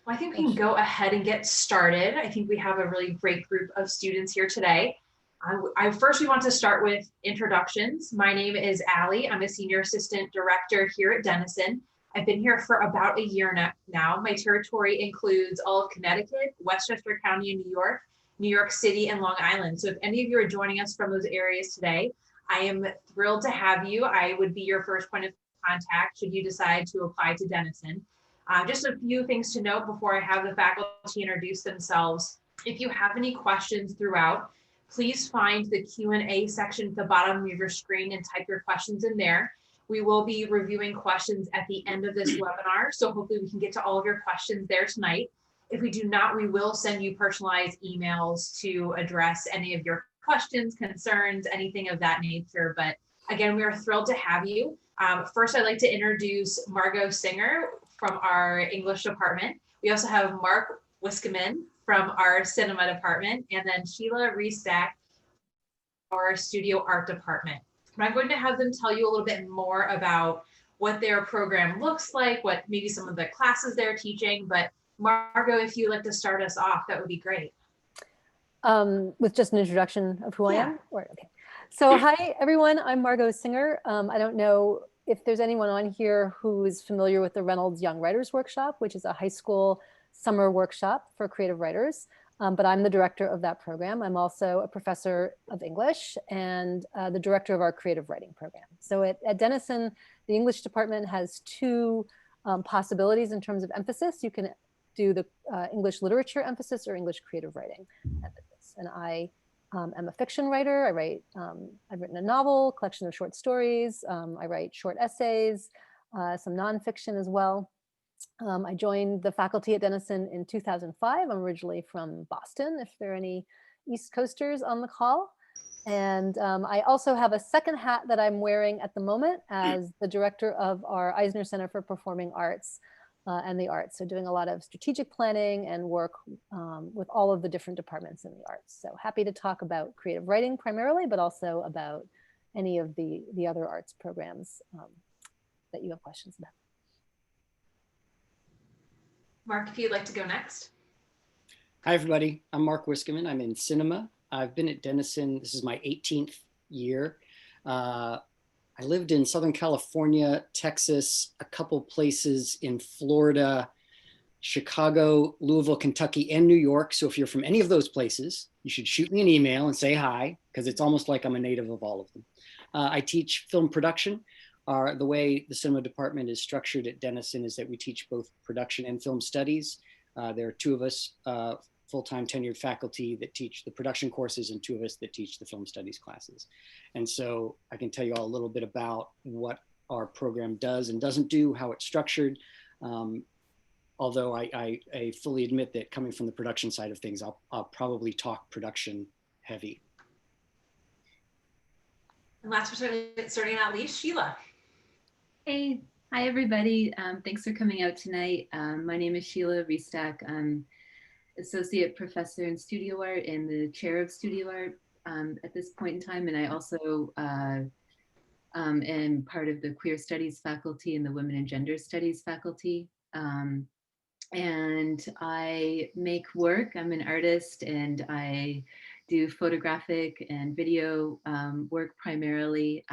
Well, I think we can go ahead and get started. I think we have a really great group of students here today. First, we want to start with introductions. My name is Allie. I'm a Senior Assistant Director here at Denison. I've been here for about a year now. My territory includes all of Connecticut, Westchester County in New York City, and Long Island. So if any of you are joining us from those areas today, I am thrilled to have you. I would be your first point of contact should you decide to apply to Denison. Just a few things to note before I have the faculty introduce themselves. If you have any questions throughout, please find the Q&A section at the bottom of your screen and type your questions in there. We will be reviewing questions at the end of this webinar, so hopefully we can get to all of your questions there tonight. If we do not, we will send you personalized emails to address any of your questions, concerns, anything of that nature. But again, we are thrilled to have you. First, I'd like to introduce Margot Singer from our English department. We also have Mark Wiskiman from our cinema department, and then Sheila Restack, our studio art department. And I'm going to have them tell you a little bit more about what their program looks like, what maybe some of the classes they're teaching. But Margot, if you'd like to start us off, that would be great. With just an introduction of who I am? Or, okay. So hi, everyone. I'm Margot Singer. I don't know if there's anyone on here who is familiar with the Reynolds Young Writers Workshop, which is a high school summer workshop for creative writers. But I'm the director of that program. I'm also a professor of English and the director of our creative writing program. So at Denison, the English department has two possibilities in terms of emphasis. You can do the English literature emphasis or English creative writing emphasis. And I am a fiction writer. I've written a novel, collection of short stories. I write short essays, some nonfiction as well. I joined the faculty at Denison in 2005. I'm originally from Boston, if there are any East Coasters on the call. And I also have a second hat that I'm wearing at the moment as the director of our Eisner Center for Performing Arts and the Arts. So doing a lot of strategic planning and work with all of the different departments in the arts. So happy to talk about creative writing primarily, but also about any of the other arts programs that you have questions about. Mark, if you'd like to go next. Hi, everybody. I'm Mark Wiskiman. I'm in cinema. I've been at Denison. This is my 18th year. I lived in Southern California, Texas, a couple places in Florida, Chicago, Louisville, Kentucky, and New York. So if you're from any of those places, you should shoot me an email and say hi, because it's almost like I'm a native of all of them. I teach film production. The way the cinema department is structured at Denison is that we teach both production and film studies. There are two of us full-time tenured faculty that teach the production courses and two of us that teach the film studies classes. And so I can tell you all a little bit about what our program does and doesn't do, how it's structured. Although I fully admit that coming from the production side of things, I'll probably talk production heavy. And last but certainly not least, Sheila. Hey, hi everybody. Thanks for coming out tonight. My name is Sheila Restack. I'm Associate Professor in Studio Art and the Chair of Studio Art at this point in time. And I also am part of the Queer Studies faculty and the Women and Gender Studies faculty. And I make work. I'm an artist and I do photographic and video work primarily.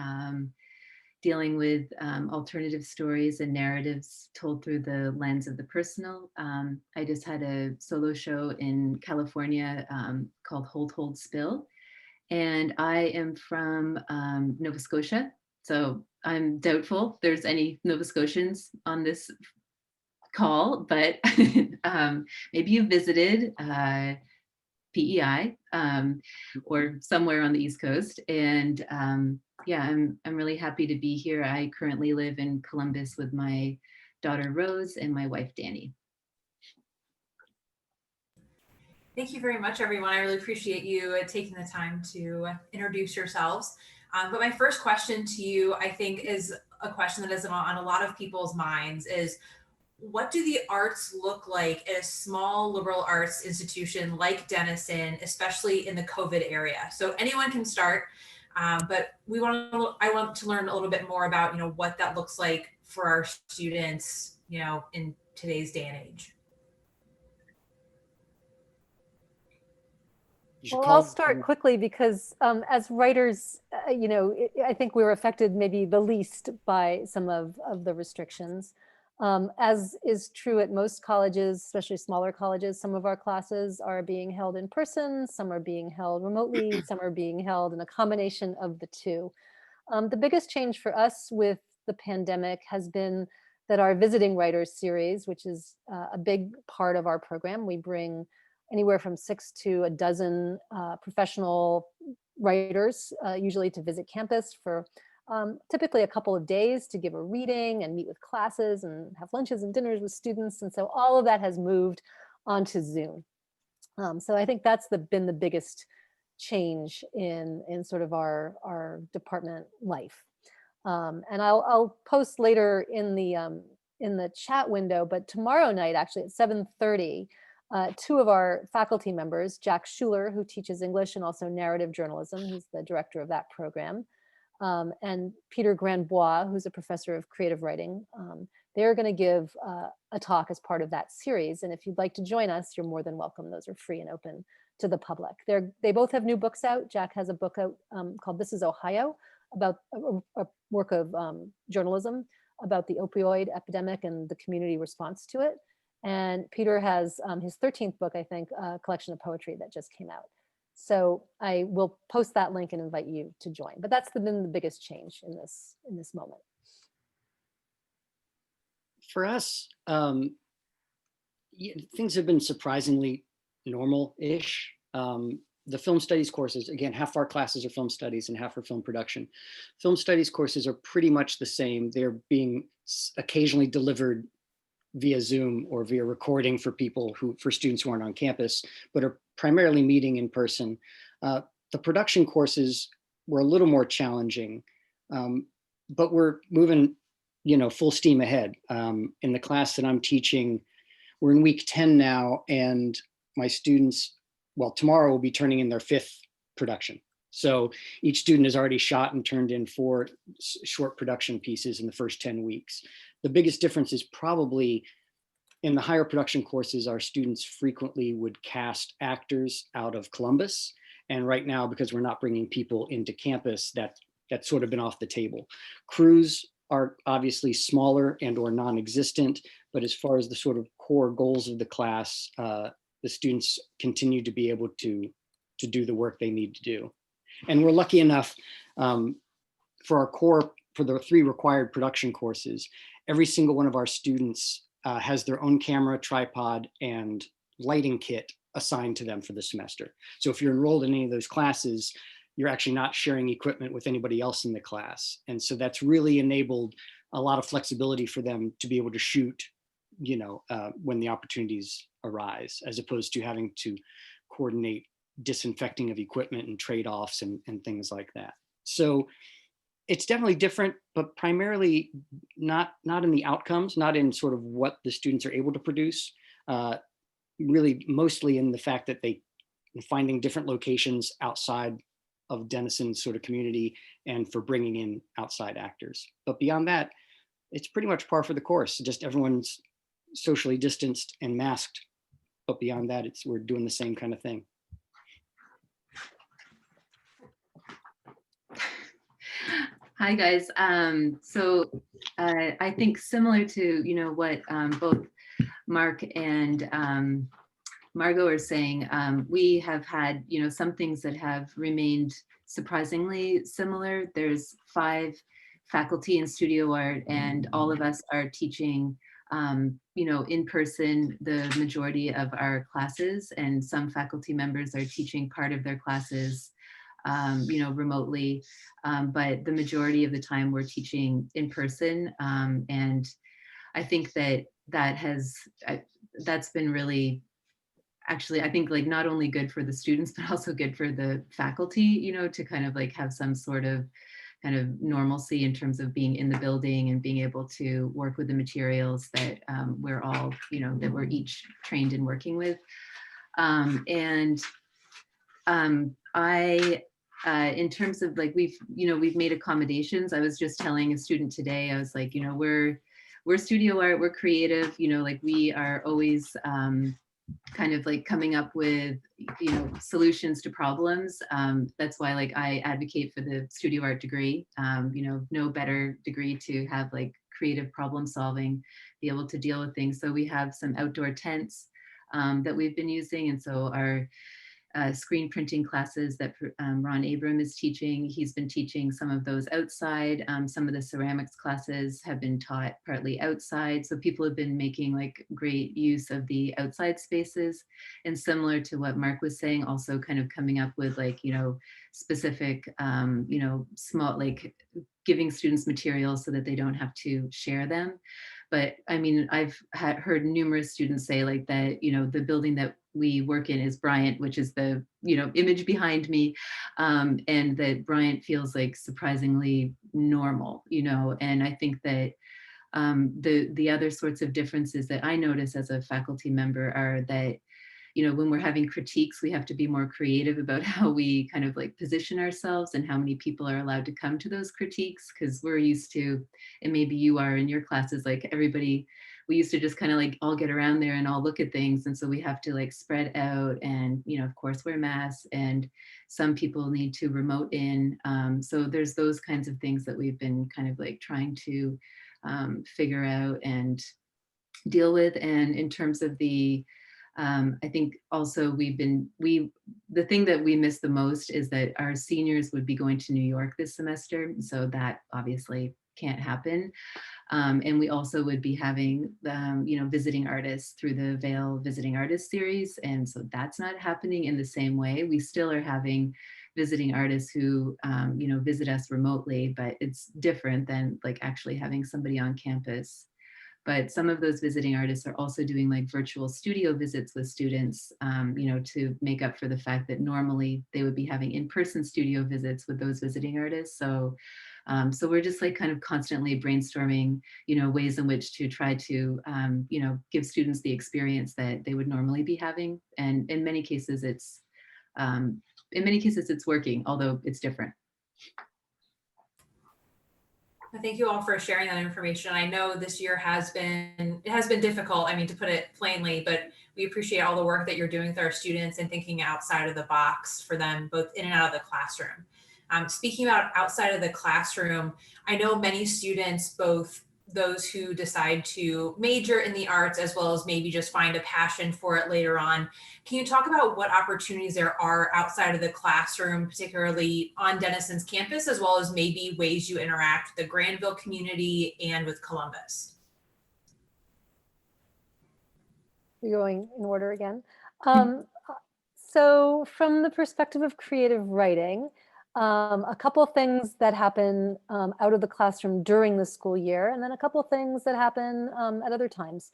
Dealing with alternative stories and narratives told through the lens of the personal. I just had a solo show in California called Hold, Hold, Spill. And I am from Nova Scotia. So I'm doubtful there's any Nova Scotians on this call, but maybe you visited PEI or somewhere on the East Coast. And yeah, I'm really happy to be here. I currently live in Columbus with my daughter Rose and my wife Danny. Thank you very much, everyone. I really appreciate you taking the time to introduce yourselves. But my first question to you, I think, is a question that is on a lot of people's minds is, what do the arts look like at a small liberal arts institution like Denison, especially in the COVID area? So anyone can start, but I want to learn a little bit more about, what that looks like for our students, in today's day and age. You should Well, call I'll them. start quickly because as writers, I think we were affected maybe the least by some of the restrictions. As is true at most colleges, especially smaller colleges, some of our classes are being held in person, some are being held remotely, some are being held in a combination of the two. The biggest change for us with the pandemic has been that our visiting writers series, which is a big part of our program, we bring anywhere from 6 to a dozen professional writers, usually to visit campus for typically a couple of days to give a reading and meet with classes and have lunches and dinners with students. And so all of that has moved onto Zoom. So I think that's been the biggest change in sort of our department life. And I'll post later in the chat window, but tomorrow night, actually at 7:30, two of our faculty members, Jack Schuler, who teaches English and also narrative journalism, he's the director of that program, and Peter Grandbois, who's a professor of creative writing. They're going to give a talk as part of that series. And if you'd like to join us, you're more than welcome. Those are free and open to the public. They both have new books out. Jack has a book out called This is Ohio, about a work of journalism about the opioid epidemic and the community response to it. And Peter has his 13th book, I think, a collection of poetry that just came out. So I will post that link and invite you to join. But that's been the biggest change in this moment. For us, things have been surprisingly normal-ish. The film studies courses, again, half our classes are film studies and half are film production. Film studies courses are pretty much the same. They're being occasionally delivered via Zoom or via recording for students who aren't on campus, but are primarily meeting in person. The production courses were a little more challenging, but we're moving, full steam ahead. In the class that I'm teaching, we're in week 10 now, and my students, well, tomorrow will be turning in their 5th production. So each student has already shot and turned in 4 short production pieces in the first 10 weeks. The biggest difference is probably in the higher production courses, our students frequently would cast actors out of Columbus. And right now, because we're not bringing people into campus, that's sort of been off the table. Crews are obviously smaller and or non-existent, but as far as the sort of core goals of the class, the students continue to be able to do the work they need to do. And we're lucky enough for the 3 required production courses, every single one of our students has their own camera, tripod, and lighting kit assigned to them for the semester. So if you're enrolled in any of those classes, you're actually not sharing equipment with anybody else in the class. And so that's really enabled a lot of flexibility for them to be able to shoot, when the opportunities arise, as opposed to having to coordinate disinfecting of equipment and trade-offs and things like that. So it's definitely different, but primarily not in the outcomes, not in sort of what the students are able to produce, really mostly in the fact that finding different locations outside of Denison's sort of community and for bringing in outside actors. But beyond that, it's pretty much par for the course. Just everyone's socially distanced and masked. But beyond that, we're doing the same kind of thing. Hi guys. So I think similar to what both Mark and Margot are saying, we have had some things that have remained surprisingly similar. There's 5 faculty in studio art, and all of us are teaching in person the majority of our classes, and some faculty members are teaching part of their classes remotely, but the majority of the time we're teaching in person. And I think that's been really, actually, I think like not only good for the students, but also good for the faculty, to kind of like have some sort of kind of normalcy in terms of being in the building and being able to work with the materials that we're all, that we're each trained in working with. In terms of like, we've made accommodations. I was just telling a student today, I was like, we're studio art, we're creative, like we are always kind of like coming up with, you know, solutions to problems. That's why like I advocate for the studio art degree. You know, no better degree to have like creative problem solving, be able to deal with things. So we have some outdoor tents that we've been using. And so our screen printing classes that Ron Abram is teaching. He's been teaching some of those outside. Some of the ceramics classes have been taught partly outside. So people have been making like great use of the outside spaces. And similar to what Mark was saying, also kind of coming up with like, you know, specific, you know, small, like giving students materials so that they don't have to share them. But I mean, I've heard numerous students say like that, you know, the building that we work in is Bryant, which is the, you know, image behind me. And that Bryant feels like surprisingly normal, you know, and I think that the other sorts of differences that I notice as a faculty member are that, you know, when we're having critiques, we have to be more creative about how we kind of like position ourselves and how many people are allowed to come to those critiques. Because we're used to, and maybe you are in your classes, like everybody, we used to just kind of like all get around there and all look at things. And so we have to like spread out and, you know, of course, wear masks, and some people need to remote in. So there's those kinds of things that we've been kind of like trying to figure out and deal with. And in terms of the I think also the thing that we miss the most is that our seniors would be going to New York this semester. So that obviously can't happen. And we also would be having, you know, visiting artists through the Vail Visiting Artists series. And so that's not happening in the same way. We still are having visiting artists who, you know, visit us remotely, but it's different than like actually having somebody on campus. But some of those visiting artists are also doing like virtual studio visits with students, you know, to make up for the fact that normally they would be having in-person studio visits with those visiting artists. So, so we're just like kind of constantly brainstorming, you know, ways in which to try to, you know, give students the experience that they would normally be having. And in many cases, it's working, although it's different. Thank you all for sharing that information. I know this year has been difficult, I mean, to put it plainly, but we appreciate all the work that you're doing with our students and thinking outside of the box for them, both in and out of the classroom. Speaking about outside of the classroom, I know many students, both those who decide to major in the arts as well as maybe just find a passion for it later on. Can you talk about what opportunities there are outside of the classroom, particularly on Denison's campus, as well as maybe ways you interact with the Granville community and with Columbus? You're going in order again. So from the perspective of creative writing, a couple of things that happen out of the classroom during the school year, and then a couple of things that happen at other times.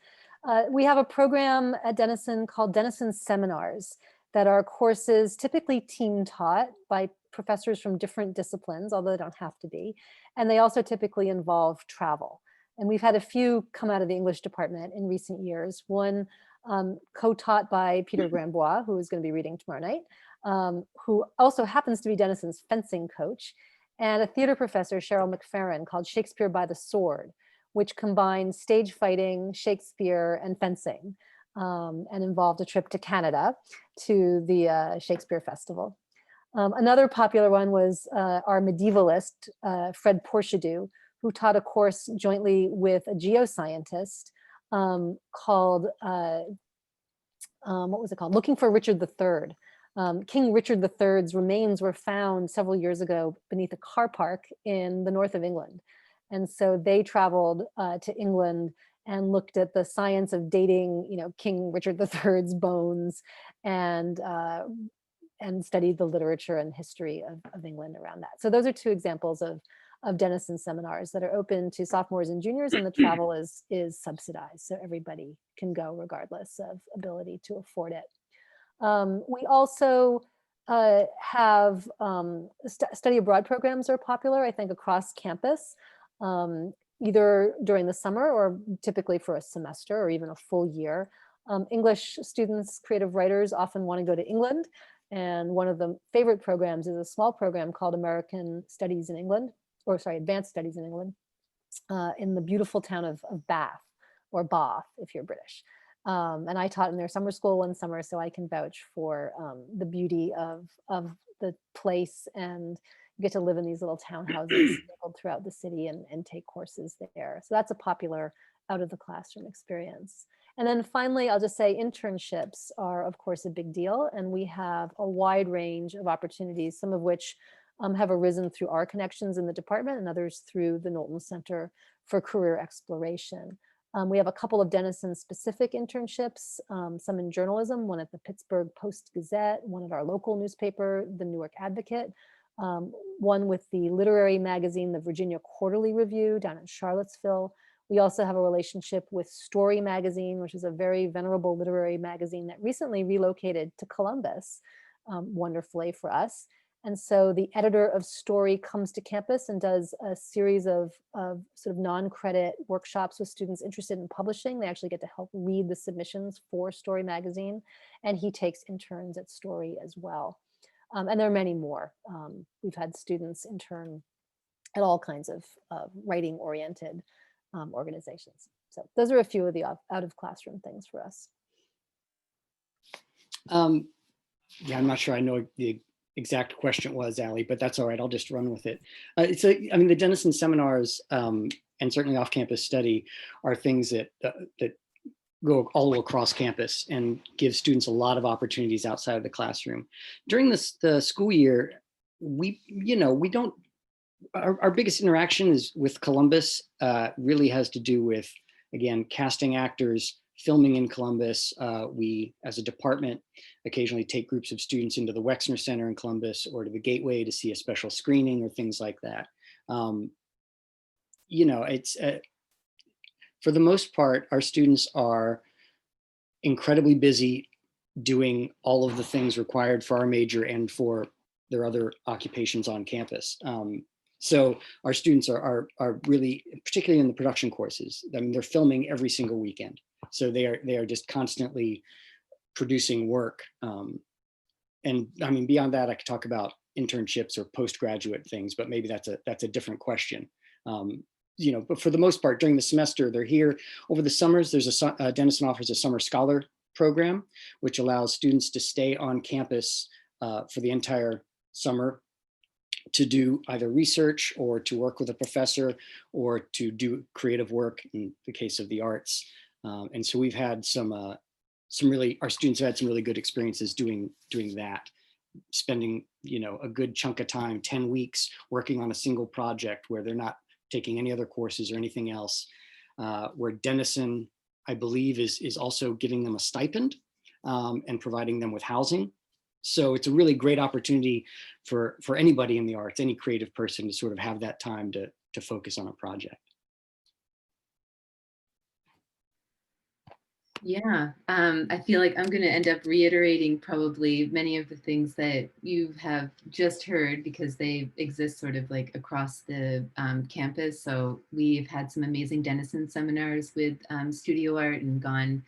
We have a program at Denison called Denison Seminars that are courses typically team taught by professors from different disciplines, although they don't have to be. And they also typically involve travel. And we've had a few come out of the English department in recent years. One co-taught by Peter Grambois, who is going to be reading tomorrow night, who also happens to be Denison's fencing coach, and a theater professor, Cheryl McFerrin, called Shakespeare by the Sword, which combined stage fighting, Shakespeare, and fencing, and involved a trip to Canada to the Shakespeare Festival. Another popular one was our medievalist, Fred Porchadou, who taught a course jointly with a geoscientist called, what was it called? Looking for Richard III. King Richard III's remains were found several years ago beneath a car park in the north of England. And so they traveled to England and looked at the science of dating, you know, King Richard III's bones, and studied the literature and history of England around that. So those are two examples of Denison seminars that are open to sophomores and juniors, and the travel is subsidized. So everybody can go regardless of ability to afford it. We also have study abroad programs are popular, I think, across campus, either during the summer or typically for a semester or even a full year. English students, creative writers often want to go to England. And one of the favorite programs is a small program called American Studies in England, or sorry, Advanced Studies in England, in the beautiful town of Bath, or Bath if you're British. And I taught in their summer school one summer, so I can vouch for the beauty of the place, and you get to live in these little townhouses sprinkled throughout the city and take courses there. So that's a popular out of the classroom experience. And then finally, I'll just say internships are, of course, a big deal. And we have a wide range of opportunities, some of which have arisen through our connections in the department and others through the Knowlton Center for Career Exploration. We have a couple of Denison specific internships, some in journalism, one at the Pittsburgh Post-Gazette, one at our local newspaper, the Newark Advocate, one with the literary magazine, the Virginia Quarterly Review down in Charlottesville. We also have a relationship with Story Magazine, which is a very venerable literary magazine that recently relocated to Columbus, wonderfully for us. And so the editor of Story comes to campus and does a series of sort of non-credit workshops with students interested in publishing. They actually get to help read the submissions for Story Magazine, and he takes interns at Story as well. And there are many more. We've had students intern at all kinds of writing-oriented organizations. So those are a few of the out of classroom things for us. Yeah, I'm not sure I know the exact question was, Ali, but that's all right. I'll just run with it. I mean, the Denison Seminars and certainly off-campus study are things that go all across campus and give students a lot of opportunities outside of the classroom. During the school year, we don't, our biggest interaction is with Columbus, really has to do with, again, casting actors, filming in Columbus. We, as a department, occasionally take groups of students into the Wexner Center in Columbus or to the Gateway to see a special screening or things like that. It's for the most part, our students are incredibly busy doing all of the things required for our major and for their other occupations on campus. So our students are really, particularly in the production courses, I mean, they're filming every single weekend. So they are just constantly producing work. And I mean, beyond that, I could talk about internships or postgraduate things, but maybe that's a different question. But for the most part, during the semester, they're here. Over the summers, Denison offers a summer scholar program, which allows students to stay on campus for the entire summer to do either research or to work with a professor or to do creative work in the case of the arts. And so we've had our students have had some really good experiences doing that, spending, a good chunk of time, 10 weeks working on a single project where they're not taking any other courses or anything else, where Denison, I believe, is also giving them a stipend and providing them with housing. So it's a really great opportunity for anybody in the arts, any creative person, to sort of have that time to focus on a project. Yeah, I feel like I'm going to end up reiterating probably many of the things that you have just heard because they exist sort of like across the campus. So we've had some amazing Denison seminars with studio art and gone,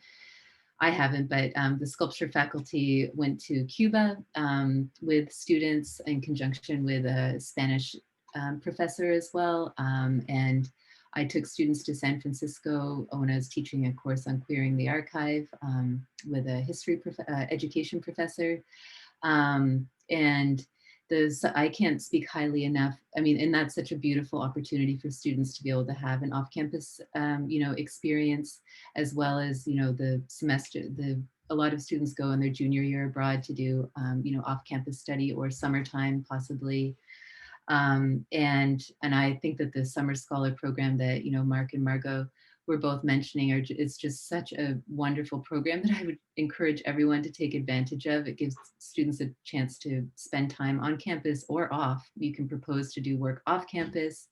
I haven't, but the sculpture faculty went to Cuba with students in conjunction with a Spanish professor as well. And I took students to San Francisco when I was teaching a course on queering the archive with a history education professor. And I can't speak highly enough. I mean, and that's such a beautiful opportunity for students to be able to have an off-campus, experience, as well as, the semester, a lot of students go in their junior year abroad to do, off-campus study or summertime possibly. And I think that the summer scholar program that, Mark and Margot were both mentioning it's just such a wonderful program that I would encourage everyone to take advantage of. It gives students a chance to spend time on campus or off. You can propose to do work off campus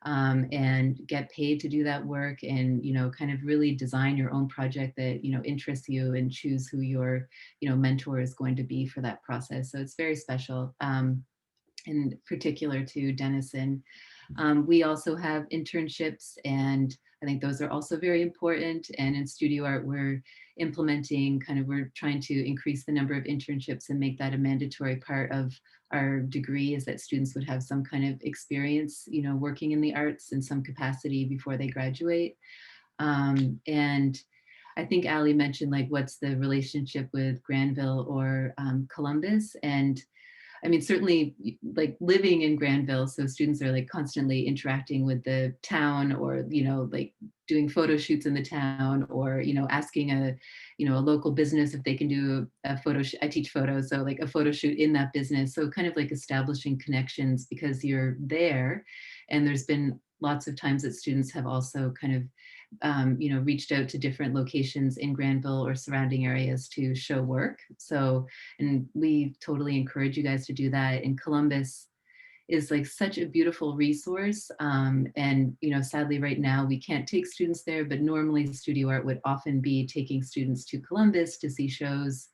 and get paid to do that work, and, kind of really design your own project that, interests you, and choose who your, mentor is going to be for that process. So it's very special. In particular to Denison. We also have internships, and I think those are also very important. And in studio art, we're trying to increase the number of internships and make that a mandatory part of our degree, is that students would have some kind of experience, working in the arts in some capacity before they graduate. And I think Ali mentioned like, what's the relationship with Granville or Columbus? And I mean, certainly like living in Granville, so students are like constantly interacting with the town, or, you know, like doing photo shoots in the town, or, you know, asking a, you know, a local business if they can do a photo shoot. I teach photos, so like a photo shoot in that business. So kind of like establishing connections because you're there. And there's been lots of times that students have also kind of you know, reached out to different locations in Granville or surrounding areas to show work. So, and we totally encourage you guys to do that. And Columbus is like such a beautiful resource. And, you know, sadly right now we can't take students there, but normally Studio Art would often be taking students to Columbus to see shows,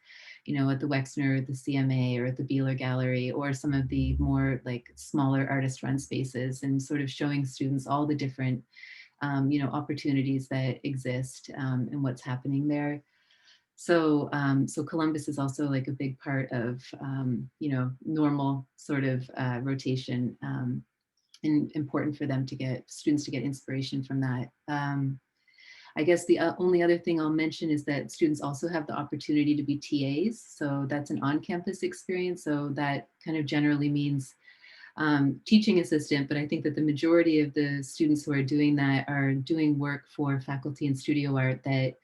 you know, at the Wexner, the CMA, or at the Beeler Gallery, or some of the more like smaller artist run spaces, and sort of showing students all the different you know, opportunities that exist and what's happening there. So, so Columbus is also like a big part of, you know, normal sort of rotation, and important for them to get students to get inspiration from that. I guess the only other thing I'll mention is that students also have the opportunity to be TAs. So that's an on-campus experience. So that kind of generally means teaching assistant, but I think that the majority of the students who are doing that are doing work for faculty in studio art that,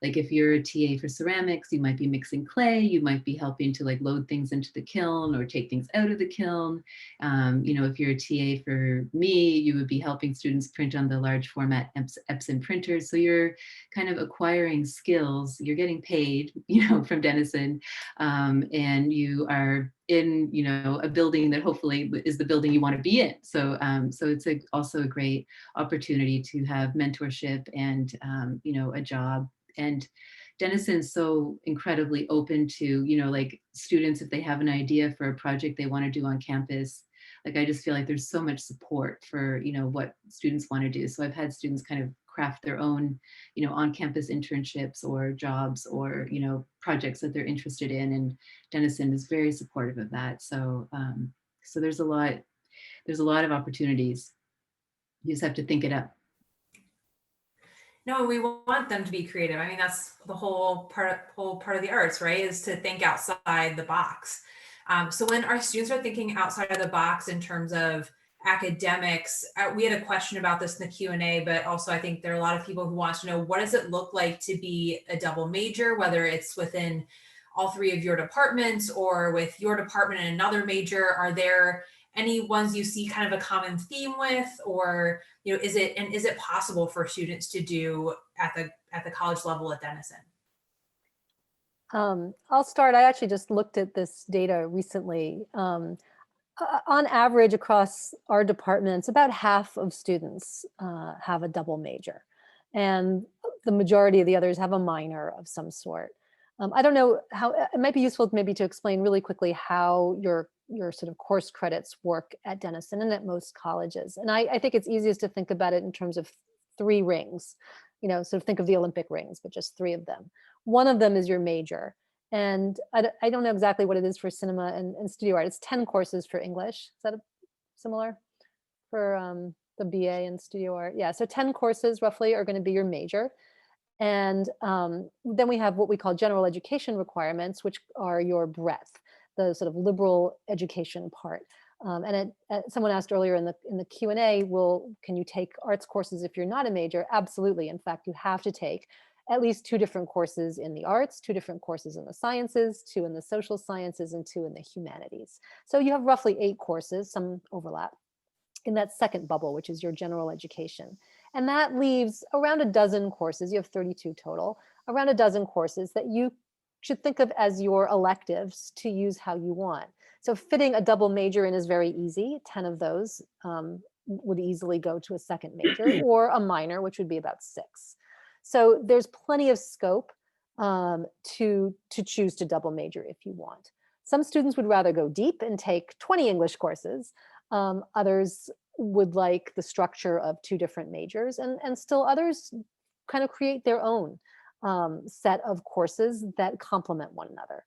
like if you're a TA for ceramics, you might be mixing clay, you might be helping to like load things into the kiln or take things out of the kiln. You know, if you're a TA for me, you would be helping students print on the large format Epson printers. So you're kind of acquiring skills, you're getting paid, you know, from Denison, and you are in, you know, a building that hopefully is the building you want to be in. So, so it's also a great opportunity to have mentorship and, you know, a job. And Denison's so incredibly open to, you know, like students, if they have an idea for a project they want to do on campus, like I just feel like there's so much support for, you know, what students want to do. So I've had students kind of craft their own, you know, on-campus internships or jobs or, you know, projects that they're interested in. And Denison is very supportive of that. So, so there's a lot of opportunities. You just have to think it up. No, we want them to be creative. I mean, that's the whole part of the arts, right? Is to think outside the box. So when our students are thinking outside of the box in terms of academics, we had a question about this in the Q&A, but also I think there are a lot of people who want to know, what does it look like to be a double major, whether it's within all three of your departments or with your department and another major? Are there any ones you see kind of a common theme with, or, you know, is it possible for students to do at the college level at Denison? I'll start. I actually just looked at this data recently. On average, across our departments, about half of students have a double major, and the majority of the others have a minor of some sort. I don't know how, it might be useful maybe to explain really quickly how your sort of course credits work at Denison and at most colleges. And I think it's easiest to think about it in terms of 3 rings, you know, sort of think of the Olympic rings, but just 3 of them. One of them is your major. And I don't know exactly what it is for cinema and studio art. It's 10 courses for English. Is that similar for the BA in studio art? Yeah, so 10 courses roughly are going to be your major. And then we have what we call general education requirements, which are your breadth, the sort of liberal education part. And someone asked earlier in the Q&A, well, can you take arts courses if you're not a major? Absolutely. In fact, you have to take at least 2 different courses in the arts, 2 different courses in the sciences, 2 in the social sciences, and 2 in the humanities. So you have roughly 8 courses, some overlap, in that second bubble, which is your general education. And that leaves around a dozen courses, you have 32 total, around a dozen courses that you should think of as your electives to use how you want. So fitting a double major in is very easy. 10 of those would easily go to a second major, or a minor, which would be about 6. So there's plenty of scope to choose to double major if you want. Some students would rather go deep and take 20 English courses. Others would like the structure of 2 different majors, and still others kind of create their own set of courses that complement one another.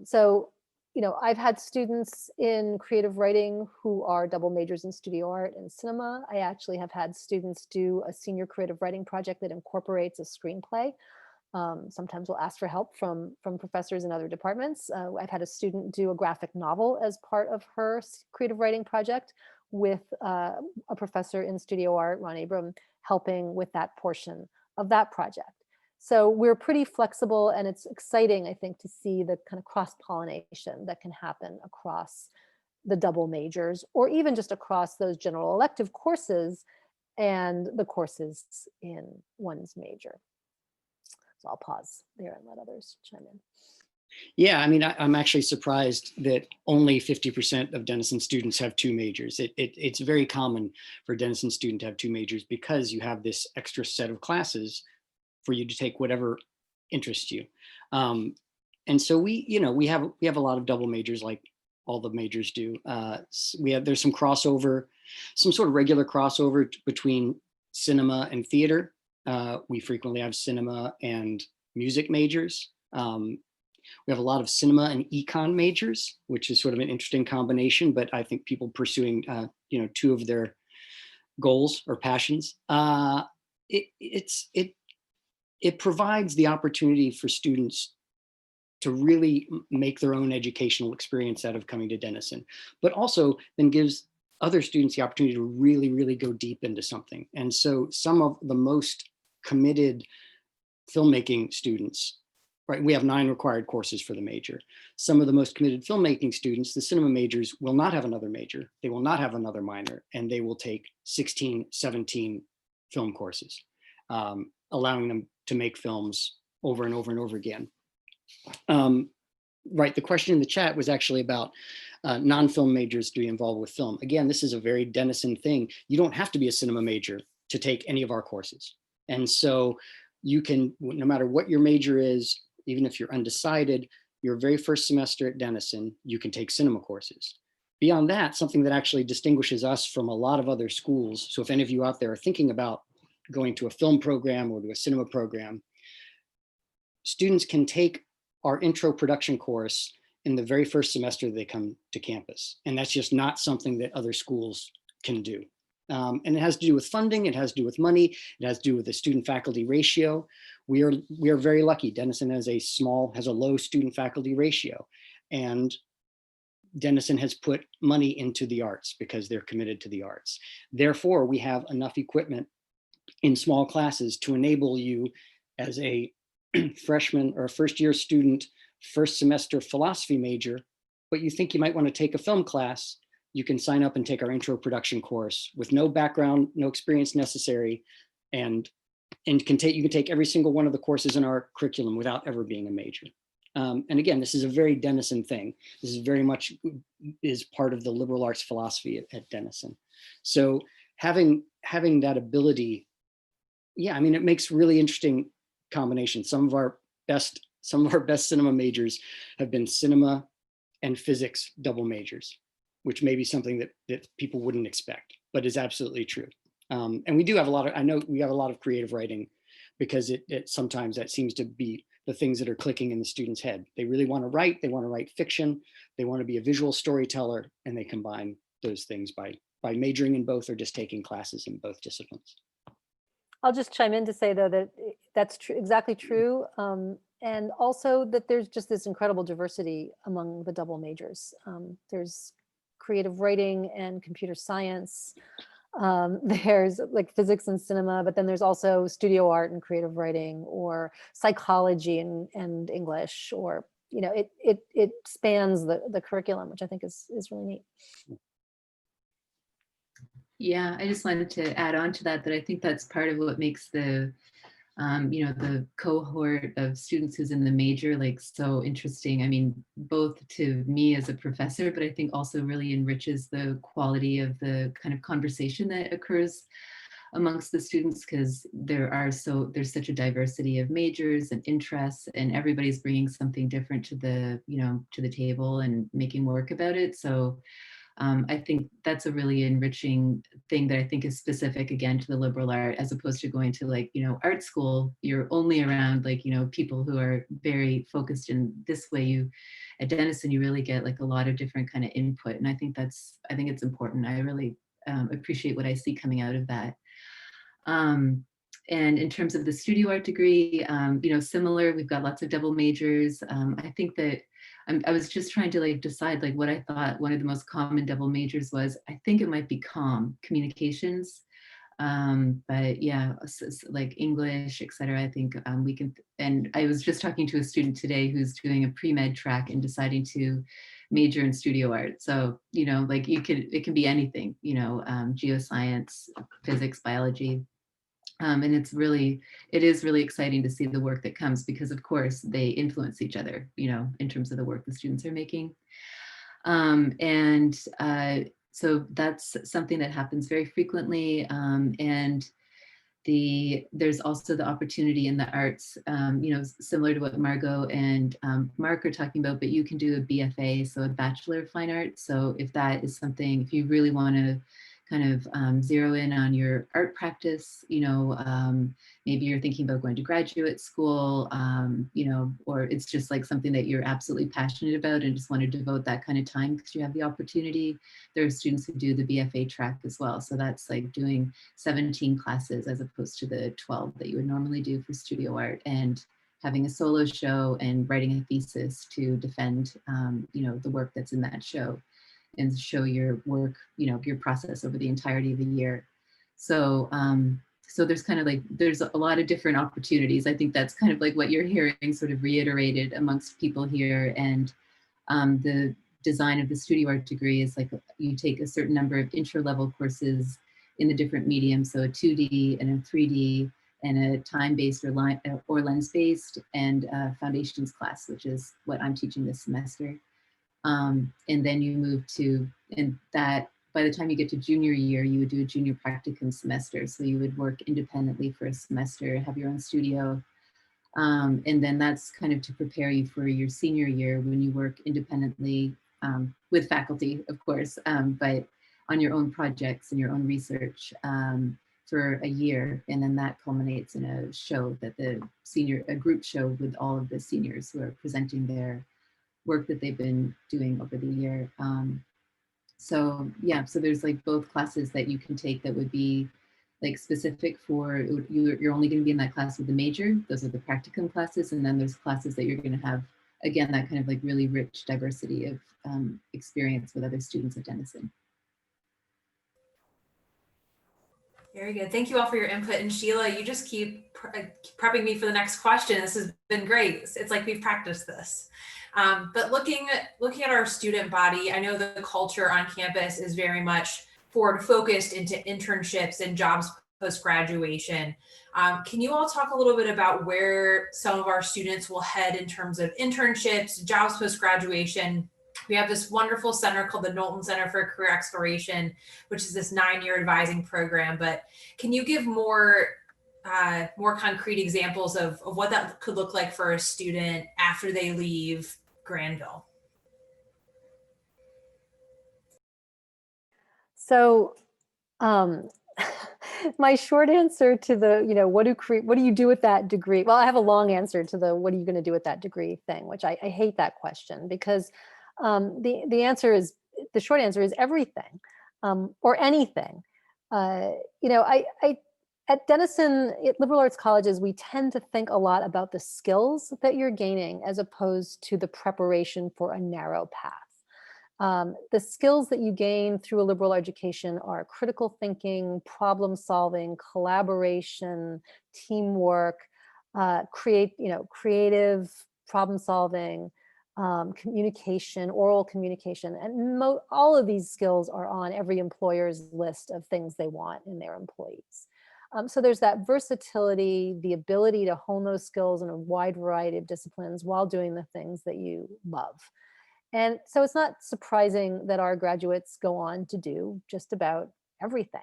So, you know, I've had students in creative writing who are double majors in studio art and cinema. I actually have had students do a senior creative writing project that incorporates a screenplay. Sometimes we'll ask for help from professors in other departments. I've had a student do a graphic novel as part of her creative writing project with a professor in studio art, Ron Abram, helping with that portion of that project. So we're pretty flexible, and it's exciting, I think, to see the kind of cross-pollination that can happen across the double majors, or even just across those general elective courses and the courses in one's major. So I'll pause there and let others chime in. Yeah, I mean, I'm actually surprised that only 50% of Denison students have two majors. It's very common for a Denison student to have two majors because you have this extra set of classes for you to take whatever interests you. And so we have a lot of double majors, like all the majors do. There's some crossover, some sort of regular crossover between cinema and theater. We frequently have cinema and music majors. We have a lot of cinema and econ majors, which is sort of an interesting combination, but I think people pursuing, two of their goals or passions. It provides the opportunity for students to really make their own educational experience out of coming to Denison, but also then gives other students the opportunity to really, really go deep into something. And so some of the most committed filmmaking students, right? We have 9 required courses for the major. Some of the most committed filmmaking students, the cinema majors, will not have another major. They will not have another minor, and they will take 16, 17 film courses, allowing them to make films over and over and over again. Right, the question in the chat was actually about non-film majors to be involved with film. Again, this is a very Denison thing. You don't have to be a cinema major to take any of our courses. And so you can, no matter what your major is, even if you're undecided, your very first semester at Denison, you can take cinema courses. Beyond that, something that actually distinguishes us from a lot of other schools. So if any of you out there are thinking about going to a film program or to a cinema program, students can take our intro production course in the very first semester they come to campus. And that's just not something that other schools can do. And it has to do with funding, it has to do with money, it has to do with the student faculty ratio. We are very lucky. Denison has a low student faculty ratio. And Denison has put money into the arts because they're committed to the arts. Therefore, we have enough equipment in small classes to enable you as a freshman or a first year student, first semester philosophy major, but you think you might want to take a film class, you can sign up and take our intro production course with no background, no experience necessary, and you can take every single one of the courses in our curriculum without ever being a major. And again, this is a very Denison thing. This is very much is part of the liberal arts philosophy at Denison. So having that ability, yeah, I mean, it makes really interesting combinations. Some of our best cinema majors have been cinema and physics double majors, which may be something that people wouldn't expect, but is absolutely true. And we do have I know we have a lot of creative writing, because it sometimes that seems to be the things that are clicking in the student's head. They really want to write fiction, they want to be a visual storyteller, and they combine those things by majoring in both or just taking classes in both disciplines. I'll just chime in to say, though, that that's true, exactly true. And also that there's just this incredible diversity among the double majors. There's creative writing and computer science. There's like physics and cinema, but then there's also studio art and creative writing, or psychology and English, or, it spans the curriculum, which I think is really neat. Yeah, I just wanted to add on to that I think that's part of what makes the cohort of students who's in the major like so interesting. I mean, both to me as a professor, but I think also really enriches the quality of the kind of conversation that occurs amongst the students, because there's such a diversity of majors and interests, and everybody's bringing something different to the table and making work about it. So I think that's a really enriching thing that I think is specific, again, to the liberal art, as opposed to going to art school. You're only around people who are very focused in this way. At Denison, you really get a lot of different kind of input. And I think it's important. I really appreciate what I see coming out of that. And in terms of the studio art degree, you know, similar, we've got lots of double majors. I think that I was just trying to like decide like what I thought one of the most common double majors was. I think it might be communications. But yeah, like English, etc. I think we can, and I was just talking to a student today who's doing a pre-med track and deciding to major in studio art. So, you know, like it can be anything, you know, geoscience, physics, biology. And it is really exciting to see the work that comes because of course they influence each other, you know, in terms of the work the students are making. So that's something that happens very frequently. And there's also the opportunity in the arts, you know, similar to what Margot and Mark are talking about, but you can do a BFA, so a Bachelor of Fine Arts. So if that is something, if you really want to kind of zero in on your art practice, you know, maybe you're thinking about going to graduate school, you know, or it's just like something that you're absolutely passionate about and just want to devote that kind of time because you have the opportunity. There are students who do the BFA track as well. So that's like doing 17 classes as opposed to the 12 that you would normally do for studio art, and having a solo show and writing a thesis to defend, you know, the work that's in that show and show your work, you know, your process over the entirety of the year. So, so there's kind of like, there's a lot of different opportunities. I think that's kind of like what you're hearing sort of reiterated amongst people here. And the design of the studio art degree is like, you take a certain number of intro level courses in the different mediums. So a 2D and a 3D and a time-based or lens-based, and a foundations class, which is what I'm teaching this semester. And then you move to, and that by the time you get to junior year, you would do a junior practicum semester. So you would work independently for a semester, have your own studio. And then that's kind of to prepare you for your senior year when you work independently with faculty, of course, but on your own projects and your own research for a year. And then that culminates in a show that a group show with all of the seniors who are presenting their work that they've been doing over the year. So yeah, so there's like both classes that you can take that would be like specific for, you're only going to be in that class with the major. Those are the practicum classes. And then there's classes that you're going to have, again, that kind of like really rich diversity of experience with other students at Denison. Very good. Thank you all for your input. And Sheila, you just keep prepping me for the next question. This has been great. It's like we've practiced this. But looking at our student body, I know the culture on campus is very much forward focused into internships and jobs post-graduation. Can you all talk a little bit about where some of our students will head in terms of internships, jobs post-graduation? We have this wonderful center called the Knowlton Center for Career Exploration, which is this 9-year advising program. But can you give more concrete examples of what that could look like for a student after they leave Granville? So my short answer to the, you know, what do you do with that degree? Well, I have a long answer to the what are you going to do with that degree thing, which I hate that question because the answer is, the short answer is everything or anything. You know, at Denison, at liberal arts colleges, we tend to think a lot about the skills that you're gaining as opposed to the preparation for a narrow path. The skills that you gain through a liberal education are critical thinking, problem solving, collaboration, teamwork, creative problem solving, communication, oral communication, and all of these skills are on every employer's list of things they want in their employees. So there's that versatility, the ability to hone those skills in a wide variety of disciplines while doing the things that you love. And so it's not surprising that our graduates go on to do just about everything.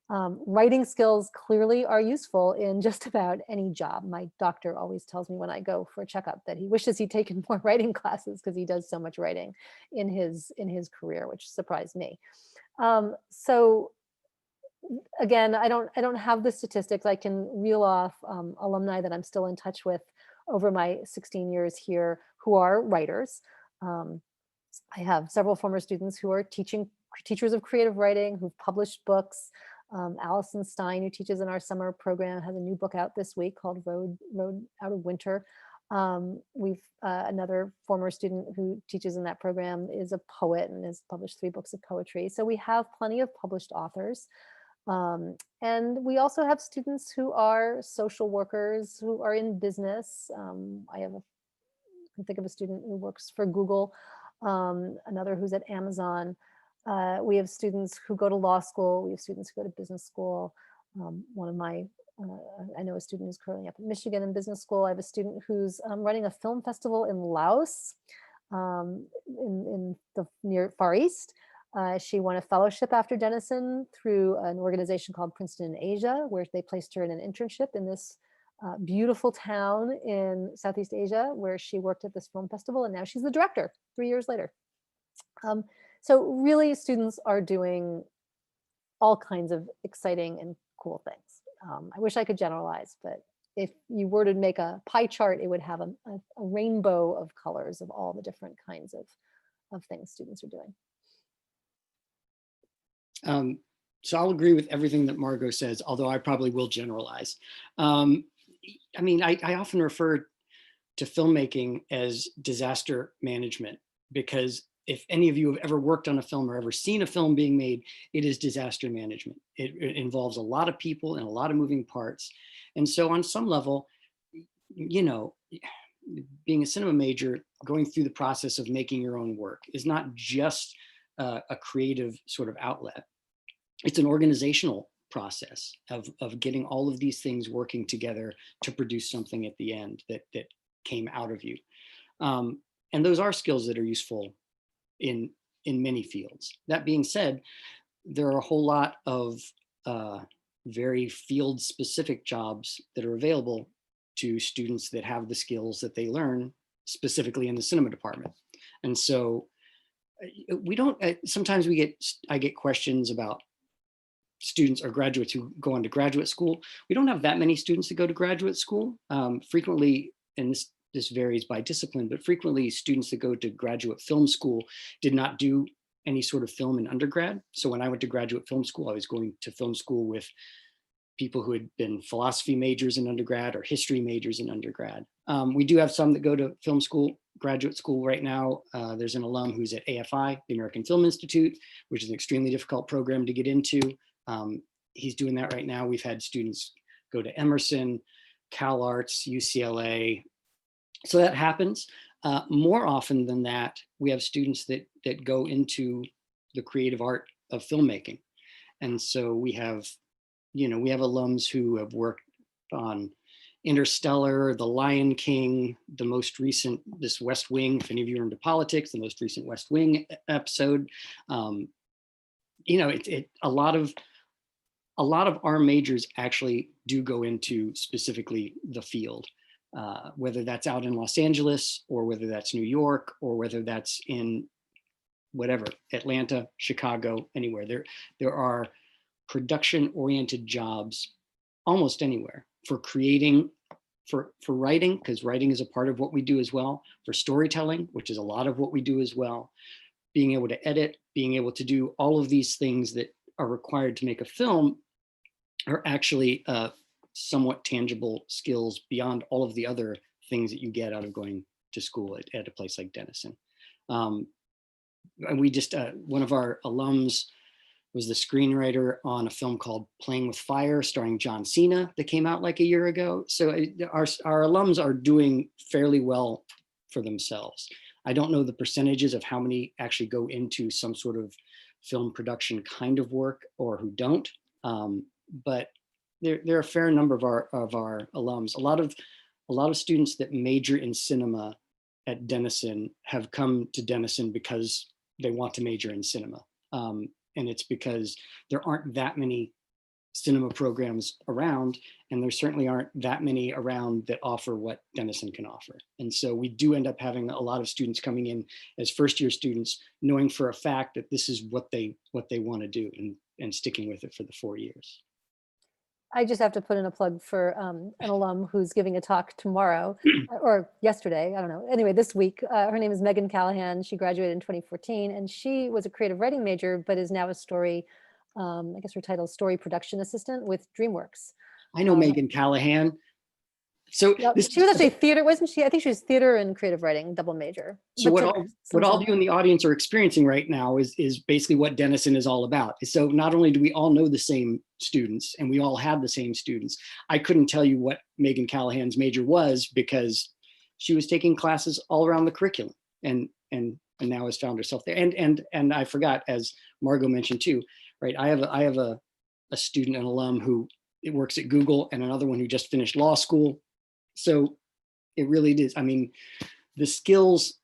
Writing skills clearly are useful in just about any job. My doctor always tells me when I go for a checkup that he wishes he'd taken more writing classes because he does so much writing in his career, which surprised me. So again, I don't have the statistics. I can reel off alumni that I'm still in touch with over my 16 years here who are writers. I have several former students who are teachers of creative writing, who've published books. Allison Stein, who teaches in our summer program, has a new book out this week called Road Out of Winter. We've another former student who teaches in that program is a poet and has published 3 books of poetry. So we have plenty of published authors. And we also have students who are social workers, who are in business. I can think of a student who works for Google, another who's at Amazon. We have students who go to law school. We have students who go to business school. I know a student who's currently up in Michigan in business school. I have a student who's running a film festival in Laos, in the near Far East. She won a fellowship after Denison through an organization called Princeton in Asia, where they placed her in an internship in this beautiful town in Southeast Asia, where she worked at this film festival, and now she's the director 3 years later. So really, students are doing all kinds of exciting and cool things. I wish I could generalize, but if you were to make a pie chart, it would have a rainbow of colors of all the different kinds of things students are doing. So I'll agree with everything that Margot says, although I probably will generalize. I mean, I often refer to filmmaking as disaster management, because if any of you have ever worked on a film or ever seen a film being made, it is disaster management. It involves a lot of people and a lot of moving parts. And so on some level, you know, being a cinema major, going through the process of making your own work is not just a creative sort of outlet. It's an organizational process of getting all of these things working together to produce something at the end that came out of you. And those are skills that are useful in many fields. That being said, there are a whole lot of very field specific jobs that are available to students that have the skills that they learn specifically in the cinema department. And so we don't, sometimes I get questions about students or graduates who go on to graduate school. We don't have that many students that go to graduate school. Frequently, and this varies by discipline, but frequently students that go to graduate film school did not do any sort of film in undergrad. So when I went to graduate film school, I was going to film school with people who had been philosophy majors in undergrad or history majors in undergrad. We do have some that go to film school, graduate school right now. There's an alum who's at AFI, the American Film Institute, which is an extremely difficult program to get into. He's doing that right now. We've had students go to Emerson, Cal Arts, UCLA. So that happens. More often than that, we have students that go into the creative art of filmmaking. And so we have alums who have worked on Interstellar, The Lion King, the most recent, this West Wing, if any of you are into politics, the most recent West Wing episode. A lot of our majors actually do go into specifically the field, whether that's out in Los Angeles or whether that's New York or whether that's in whatever, Atlanta, Chicago, anywhere. There are production-oriented jobs almost anywhere, for creating, for writing, because writing is a part of what we do as well, for storytelling, which is a lot of what we do as well, being able to edit, being able to do all of these things that are required to make a film are actually somewhat tangible skills beyond all of the other things that you get out of going to school at a place like Denison. And we just, one of our alums was the screenwriter on a film called Playing with Fire, starring John Cena, that came out like a year ago. So our alums are doing fairly well for themselves. I don't know the percentages of how many actually go into some sort of film production kind of work or who don't, but there are a fair number of our alums. A lot of students that major in cinema at Denison have come to Denison because they want to major in cinema. And it's because there aren't that many cinema programs around, and there certainly aren't that many around that offer what Denison can offer. And so we do end up having a lot of students coming in as first-year students, knowing for a fact that this is what they want to do, and sticking with it for the 4 years. I just have to put in a plug for an alum who's giving a talk tomorrow or yesterday, I don't know. Anyway, this week, her name is Megan Callahan. She graduated in 2014, and she was a creative writing major, but is now a story I guess her title is Story Production Assistant with DreamWorks. I know Megan Callahan. So Yeah, this she was actually theater, wasn't she? I think she was theater and creative writing, double major. So what all of you in the audience are experiencing right now is basically what Denison is all about. So not only do we all know the same students and we all have the same students, I couldn't tell you what Megan Callahan's major was because she was taking classes all around the curriculum and now has found herself there. And I forgot, as Margot mentioned too, right? I have a student, an alum who works at Google, and another one who just finished law school. So it really is. I mean, the skills,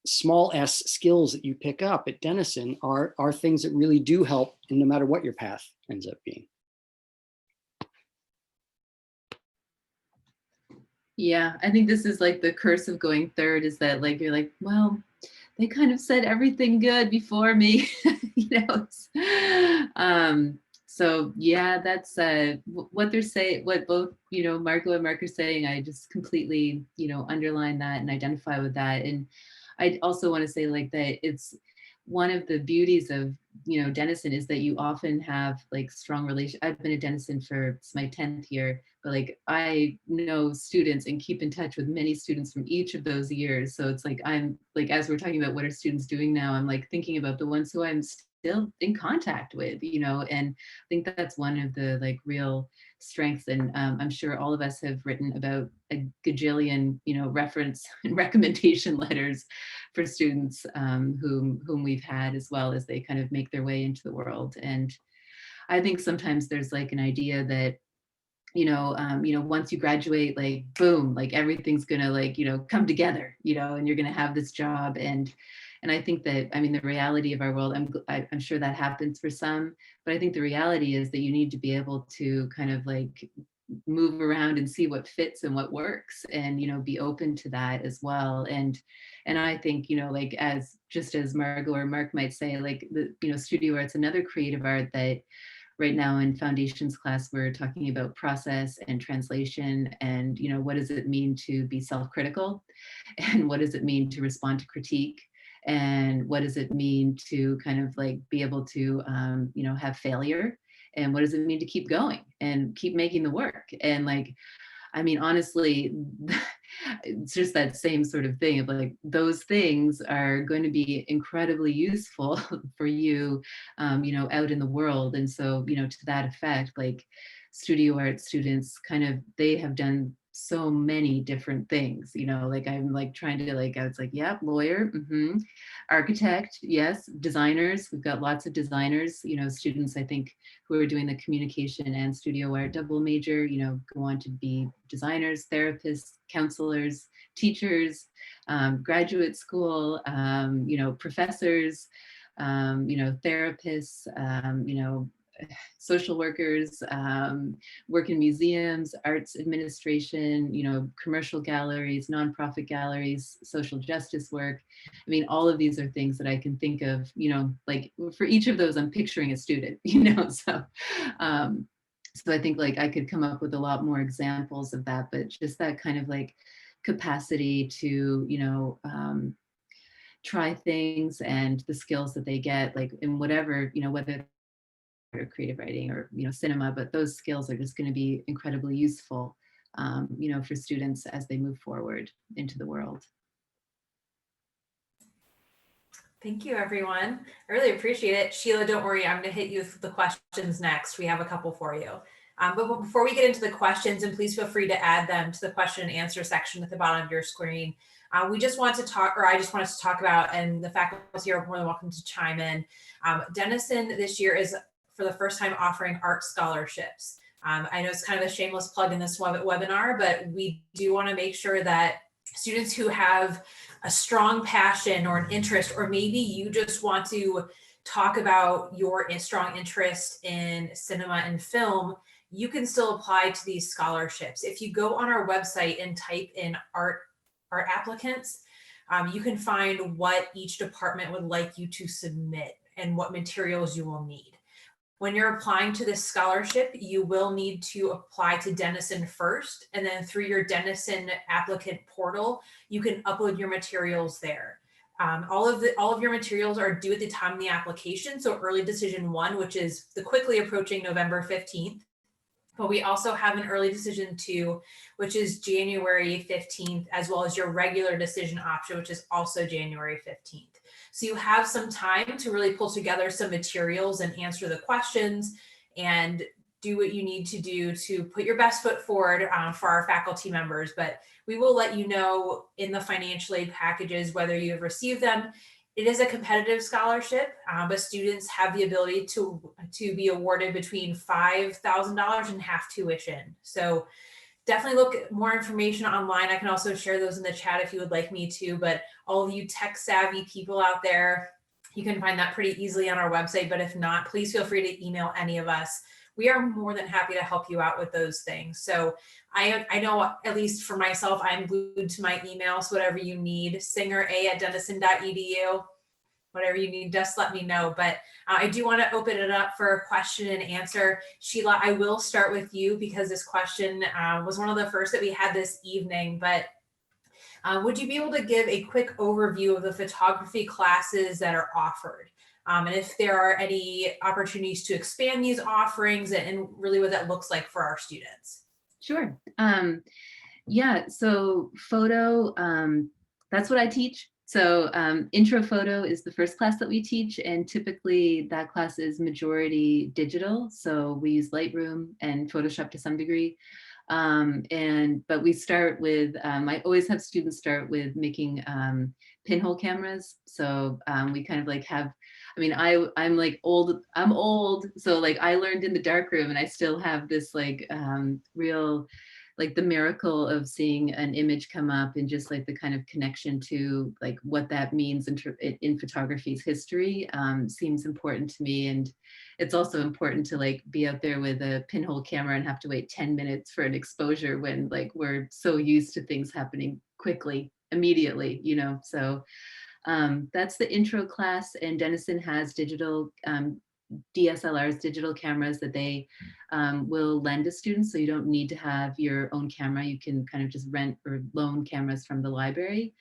small s skills that you pick up at Denison are things that really do help, and no matter what your path ends up being. Yeah, I think this is like the curse of going third, is that like, you're like, well, they kind of said everything good before me, you know. So yeah, that's what they're saying, what both, you know, Marco and Mark are saying. I just completely, you know, underline that and identify with that. And I also want to say like that it's one of the beauties of, you know, Denison is that you often have like strong relation. I've been at Denison for, it's my 10th year, but like I know students and keep in touch with many students from each of those years. So it's like, I'm like, as we're talking about what are students doing now, I'm like thinking about the ones who I'm still in contact with, you know, and I think that's one of the like real strengths. And I'm sure all of us have written about a gajillion, you know, reference and recommendation letters for students whom we've had, as well as they kind of make their way into the world. And I think sometimes there's like an idea that, you know, once you graduate, like, boom, like everything's gonna like, you know, come together, you know, and you're gonna have this job. And I think that, I mean, the reality of our world, I'm sure that happens for some, but I think the reality is that you need to be able to kind of like move around and see what fits and what works, and, you know, be open to that as well. And I think, you know, like, as just as Margot or Mark might say, like, the, you know, studio art's another creative art that right now in foundations class, we're talking about process and translation, and, you know, what does it mean to be self-critical, and what does it mean to respond to critique, and what does it mean to kind of like be able to, you know, have failure, and what does it mean to keep going and keep making the work. And like, I mean, honestly, it's just that same sort of thing of like, those things are going to be incredibly useful for you, you know, out in the world. And so, you know, to that effect, like studio art students kind of, they have done so many different things, you know, like I'm like trying to like, I was like, yeah, lawyer, architect, yes, designers. We've got lots of designers, you know, students, I think, who are doing the communication and studio art double major, you know, go on to be designers, therapists, counselors, teachers, graduate school, you know, professors, you know, therapists, you know, social workers, work in museums, arts administration, you know, commercial galleries, nonprofit galleries, social justice work. I mean, all of these are things that I can think of, you know, like for each of those, I'm picturing a student, you know, so I think like I could come up with a lot more examples of that, but just that kind of like capacity to, you know, try things, and the skills that they get, like in whatever, you know, whether or creative writing or, you know, cinema, but those skills are just going to be incredibly useful, you know, for students as they move forward into the world. Thank you, everyone. I really appreciate it. Sheila, don't worry, I'm going to hit you with the questions next. We have a couple for you. But before we get into the questions, and please feel free to add them to the question and answer section at the bottom of your screen. We just want to talk, or I just want us to talk about, and the faculty are more than welcome to chime in. Denison this year is for the first time offering art scholarships. I know it's kind of a shameless plug in this webinar, but we do want to make sure that students who have a strong passion or an interest, or maybe you just want to talk about your strong interest in cinema and film, you can still apply to these scholarships. If you go on our website and type in art applicants, you can find what each department would like you to submit and what materials you will need. When you're applying to this scholarship, you will need to apply to Denison first, and then through your Denison applicant portal, you can upload your materials there. All of your materials are due at the time of the application. So early decision 1, which is the quickly approaching November 15th. But we also have an early decision 2, which is January 15th, as well as your regular decision option, which is also January 15th. So you have some time to really pull together some materials and answer the questions and do what you need to do to put your best foot forward for our faculty members. But we will let you know in the financial aid packages whether you have received them. It is a competitive scholarship, but students have the ability to be awarded between $5,000 and half tuition. So definitely look at more information online. I can also share those in the chat if you would like me to, but all of you tech savvy people out there, you can find that pretty easily on our website. But if not, please feel free to email any of us. We are more than happy to help you out with those things. So I know, at least for myself, I'm glued to my email. So whatever you need, singera@denison.edu, whatever you need, just let me know. But I do want to open it up for a question and answer. Sheila, I will start with you because this question was one of the first that we had this evening. But would you be able to give a quick overview of the photography classes that are offered? And if there are any opportunities to expand these offerings and really what that looks like for our students? Sure. Yeah, so photo, that's what I teach. So intro photo is the first class that we teach, and typically that class is majority digital. So we use Lightroom and Photoshop to some degree. But we start with, I always have students start with making pinhole cameras. So we kind of like have, I mean, I'm like old, I'm old. So like I learned in the darkroom, and I still have this like real, like the miracle of seeing an image come up and just like the kind of connection to like what that means in photography's history seems important to me. And it's also important to like be out there with a pinhole camera and have to wait 10 minutes for an exposure when like we're so used to things happening quickly, immediately, you know. So that's the intro class, and Denison has digital DSLRs, digital cameras that they will lend to students. So you don't need to have your own camera. You can kind of just rent or loan cameras from the library.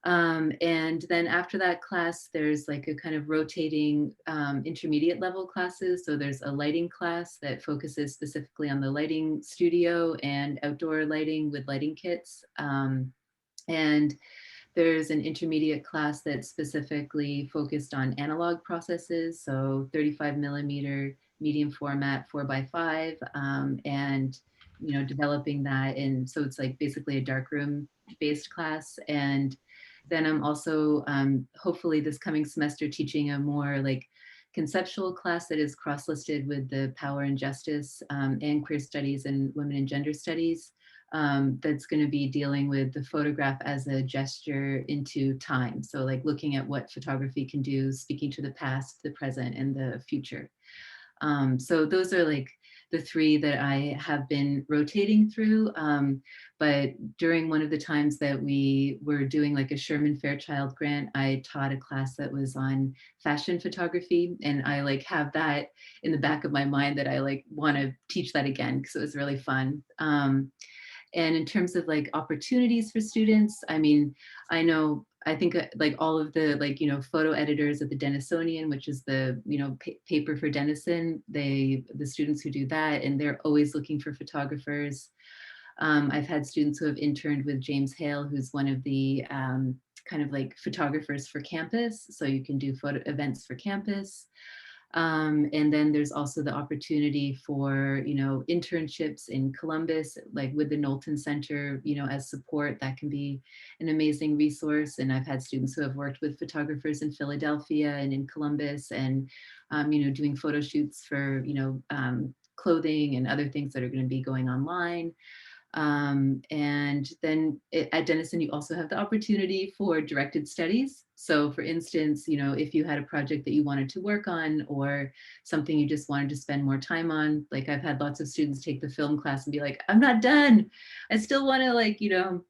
And then after that class, there's like a kind of rotating intermediate level classes. So there's a lighting class that focuses specifically on the lighting studio and outdoor lighting with lighting kits. And there's an intermediate class that's specifically focused on analog processes, so 35 millimeter medium format 4x5, and you know, developing that. And so it's like basically a darkroom based class. And then I'm also hopefully this coming semester teaching a more like conceptual class that is cross-listed with the power and justice and queer studies and women and gender studies. That's going to be dealing with the photograph as a gesture into time. So like looking at what photography can do, speaking to the past, the present, and the future. So those are like the three that I have been rotating through. But during one of the times that we were doing like a Sherman Fairchild grant, I taught a class that was on fashion photography. And I like have that in the back of my mind that I like want to teach that again because it was really fun. And in terms of like opportunities for students, I mean, I think like all of the like, you know, photo editors at the Denisonian, which is the, you know, paper for Denison, the students who do that, and they're always looking for photographers. I've had students who have interned with James Hale, who's one of the kind of like photographers for campus. So you can do photo events for campus. And then there's also the opportunity for, you know, internships in Columbus, like with the Knowlton Center, you know, as support. That can be an amazing resource. And I've had students who have worked with photographers in Philadelphia and in Columbus and, you know, doing photo shoots for, you know, clothing and other things that are going to be going online. And then at Denison, you also have the opportunity for directed studies. So for instance, you know, if you had a project that you wanted to work on or something you just wanted to spend more time on, like I've had lots of students take the film class and be like, I'm not done. I still want to like, you know,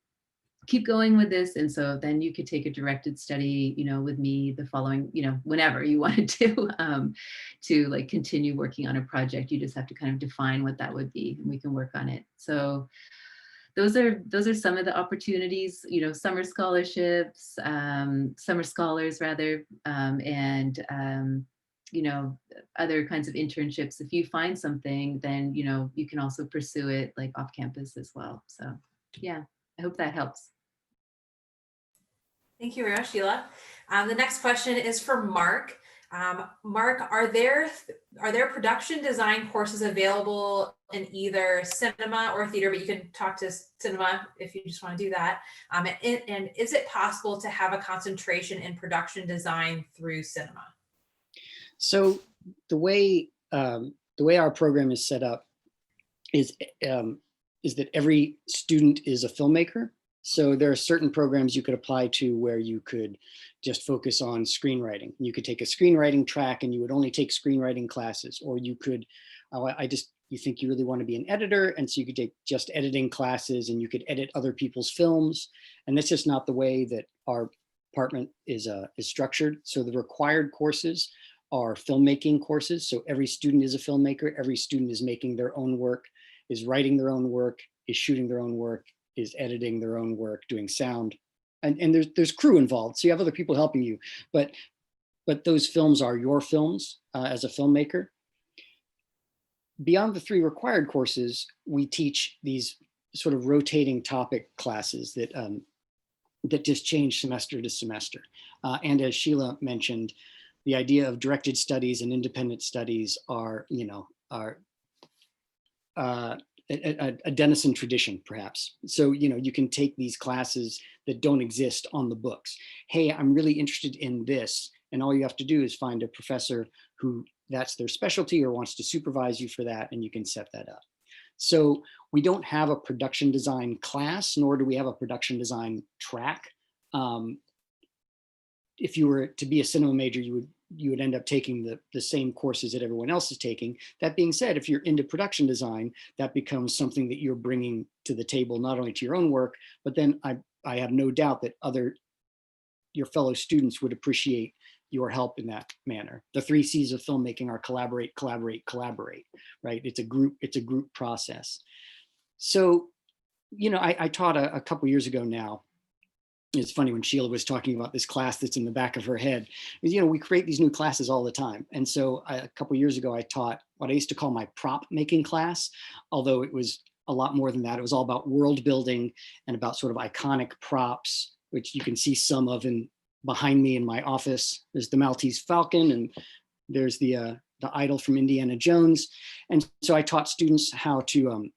keep going with this. And so then you could take a directed study, you know, with me the following, you know, whenever you wanted to like continue working on a project. You just have to kind of define what that would be and we can work on it. So those are some of the opportunities, you know, summer scholarships, summer scholars rather, and you know, other kinds of internships. If you find something, then, you know, you can also pursue it like off campus as well. So yeah, I hope that helps. Thank you very much, Sheila. The next question is for Mark. Mark, are there production design courses available in either cinema or theater? But you can talk to cinema if you just want to do that. And is it possible to have a concentration in production design through cinema? So the way our program is set up is that every student is a filmmaker. So there are certain programs you could apply to where you could just focus on screenwriting. You could take a screenwriting track and you would only take screenwriting classes, or you could, you think you really want to be an editor, and so you could take just editing classes and you could edit other people's films. And that's just not the way that our department is structured. So the required courses are filmmaking courses. So every student is a filmmaker. Every student is making their own work, is writing their own work, is shooting their own work, is editing their own work, doing sound. And there's crew involved. So you have other people helping you, but those films are your films as a filmmaker. Beyond the 3 required courses, we teach these sort of rotating topic classes that just change semester to semester. And as Sheila mentioned, the idea of directed studies and independent studies are, you know, a Denison tradition, perhaps. So, you know, you can take these classes that don't exist on the books. Hey, I'm really interested in this. And all you have to do is find a professor who that's their specialty or wants to supervise you for that, and you can set that up. So we don't have a production design class, nor do we have a production design track. If you were to be a cinema major, you would end up taking the same courses that everyone else is taking. That being said, if you're into production design, that becomes something that you're bringing to the table, not only to your own work, but then I have no doubt that your fellow students would appreciate your help in that manner. The 3 C's of filmmaking are collaborate, collaborate, collaborate, right? It's a group process. So, you know, I taught a couple years ago now. It's funny when Sheila was talking about this class that's in the back of her head. You know, we create these new classes all the time. And so a couple years ago, I taught what I used to call my prop making class, although it was a lot more than that. It was all about world building and about sort of iconic props, which you can see some of behind me in my office. There's the Maltese Falcon, and there's the idol from Indiana Jones. And so I taught students how to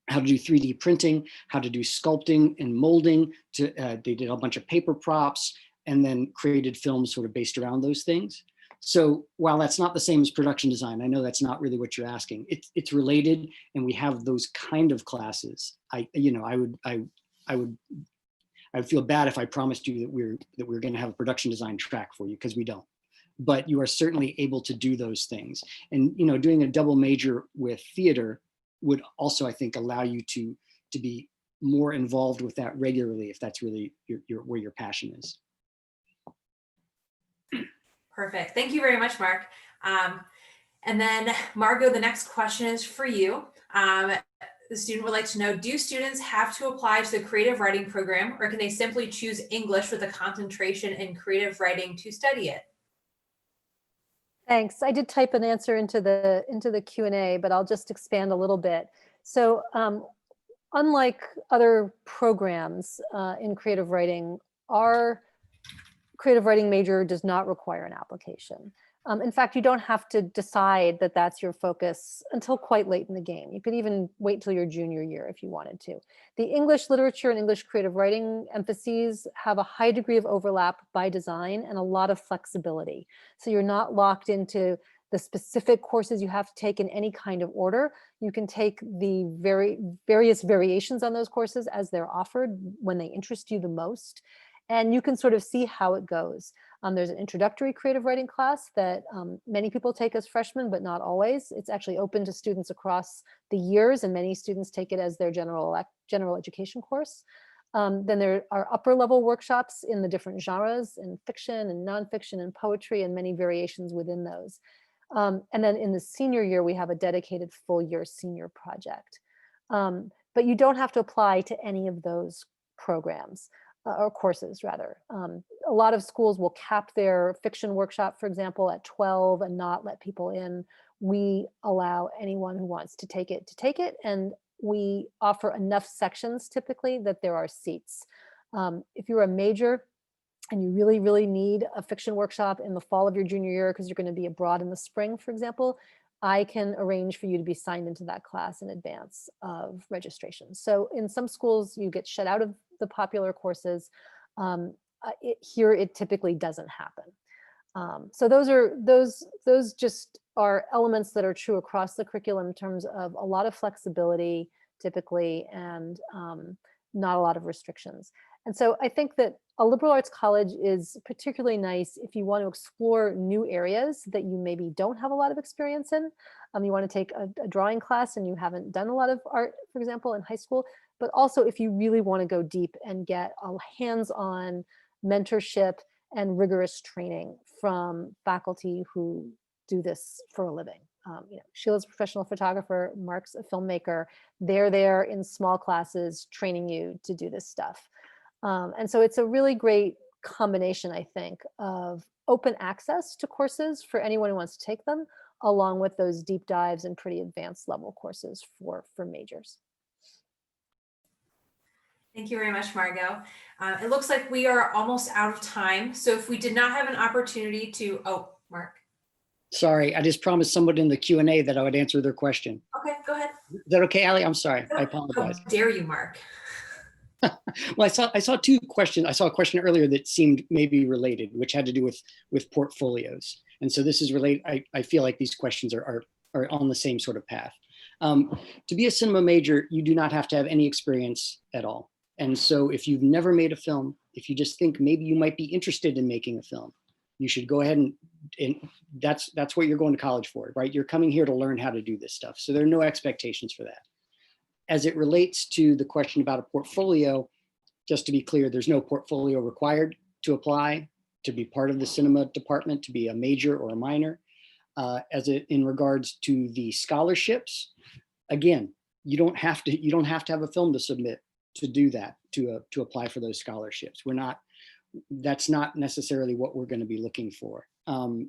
do 3D printing, how to do sculpting and molding. They did a bunch of paper props and then created films sort of based around those things. So while that's not the same as production design, I know that's not really what you're asking. It's related, and we have those kind of classes. I would feel bad if I promised you that we're going to have a production design track for you, because we don't. But you are certainly able to do those things. And, you know, doing a double major with theater would also, I think, allow you to be more involved with that regularly, if that's really where your passion is. Perfect. Thank you very much, Mark. And then Margot, the next question is for you. The student would like to know, do students have to apply to the creative writing program, or can they simply choose English with a concentration in creative writing to study it? Thanks. I did type an answer into the Q&A, but I'll just expand a little bit. So unlike other programs in creative writing, our creative writing major does not require an application. In fact, you don't have to decide that that's your focus until quite late in the game. You could even wait till your junior year if you wanted to. The English literature and English creative writing emphases have a high degree of overlap by design and a lot of flexibility. So you're not locked into the specific courses you have to take in any kind of order. You can take the various variations on those courses as they're offered when they interest you the most. And you can sort of see how it goes. There's an introductory creative writing class that many people take as freshmen, but not always. It's actually open to students across the years, and many students take it as their general education course. Then there are upper level workshops in the different genres, in fiction and nonfiction and poetry, and many variations within those. And then in the senior year, we have a dedicated full year senior project. but you don't have to apply to any of those programs or courses rather. A lot of schools will cap their fiction workshop, for example, at 12 and not let people in. We allow anyone who wants to take it, and we offer enough sections typically that there are seats. If you're a major and you really, really need a fiction workshop in the fall of your junior year because you're going to be abroad in the spring, for example, I can arrange for you to be signed into that class in advance of registration. So in some schools, you get shut out of the popular courses. Here, it typically doesn't happen. So those just are elements that are true across the curriculum in terms of a lot of flexibility, typically, and not a lot of restrictions. And so I think that a liberal arts college is particularly nice if you want to explore new areas that you maybe don't have a lot of experience in. You want to take a drawing class and you haven't done a lot of art, for example, in high school, but also if you really want to go deep and get a hands-on mentorship and rigorous training from faculty who do this for a living. Sheila's a professional photographer, Mark's a filmmaker. They're there in small classes training you to do this stuff. And so it's a really great combination, I think, of open access to courses for anyone who wants to take them, along with those deep dives and pretty advanced level courses for majors. Thank you very much, Margot. It looks like we are almost out of time. So if we did not have an opportunity to, oh, Mark. Sorry, I just promised someone in the Q&A that I would answer their question. Okay, go ahead. Is that okay, Ali? I'm sorry, I How apologize. dare you, Mark? Well, I saw two questions. I saw a question earlier that seemed maybe related, which had to do with portfolios. And so this is related. I feel like these questions are on the same sort of path. To be a cinema major, you do not have to have any experience at all. And so if you've never made a film, if you just think maybe you might be interested in making a film, you should go ahead and that's what you're going to college for, right? You're coming here to learn how to do this stuff. So there are no expectations for that. As it relates to the question about a portfolio, just to be clear, there's no portfolio required to apply to be part of the cinema department, to be a major or a minor. In regards to the scholarships, again, you don't have to have a film to submit to do that, to apply for those scholarships. That's not necessarily what we're going to be looking for. And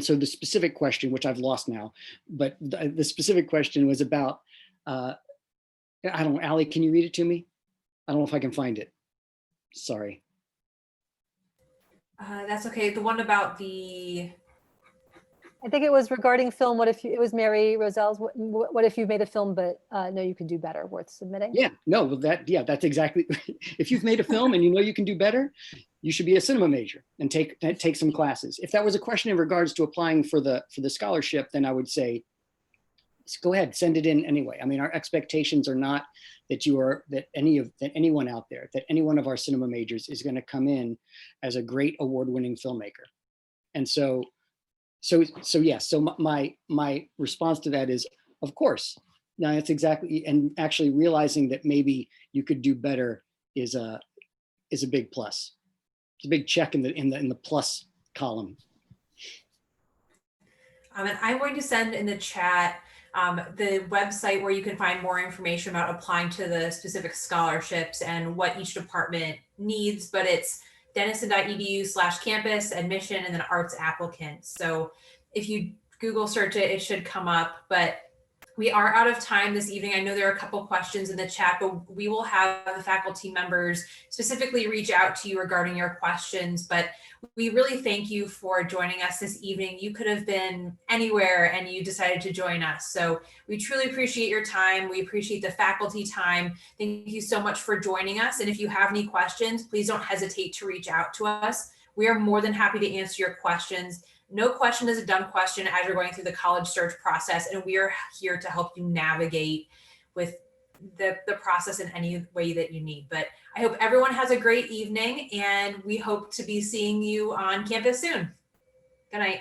so the specific question, which I've lost now, but the specific question was about, I don't know, Ali, can you read it to me? I don't know if I can find it. Sorry. That's okay. The one about the... I think it was regarding film. What if it was Mary Roselle's? What if you've made a film, but no, you could do better, worth submitting? Yeah, no, well, that's exactly. If you've made a film and you know you can do better, you should be a cinema major and take some classes. If that was a question in regards to applying for the scholarship, then I would say, go ahead, send it in anyway. I mean, our expectations are not that anyone out there, that any one of our cinema majors is going to come in as a great award-winning filmmaker. And so yes. So my response to that is, of course. Now that's exactly, and actually realizing that maybe you could do better is a big plus. It's a big check in the plus column. And I'm going to send in the chat the website where you can find more information about applying to the specific scholarships and what each department needs, but it's denison.edu/campus admission and then arts applicants. So if you Google search it, it should come up, but we are out of time this evening. I know there are a couple questions in the chat, but we will have the faculty members specifically reach out to you regarding your questions. But we really thank you for joining us this evening. You could have been anywhere and you decided to join us. So we truly appreciate your time. We appreciate the faculty time. Thank you so much for joining us. And if you have any questions, please don't hesitate to reach out to us. We are more than happy to answer your questions. No question is a dumb question as you're going through the college search process, and we are here to help you navigate with the process in any way that you need. But I hope everyone has a great evening, and we hope to be seeing you on campus soon. Good night.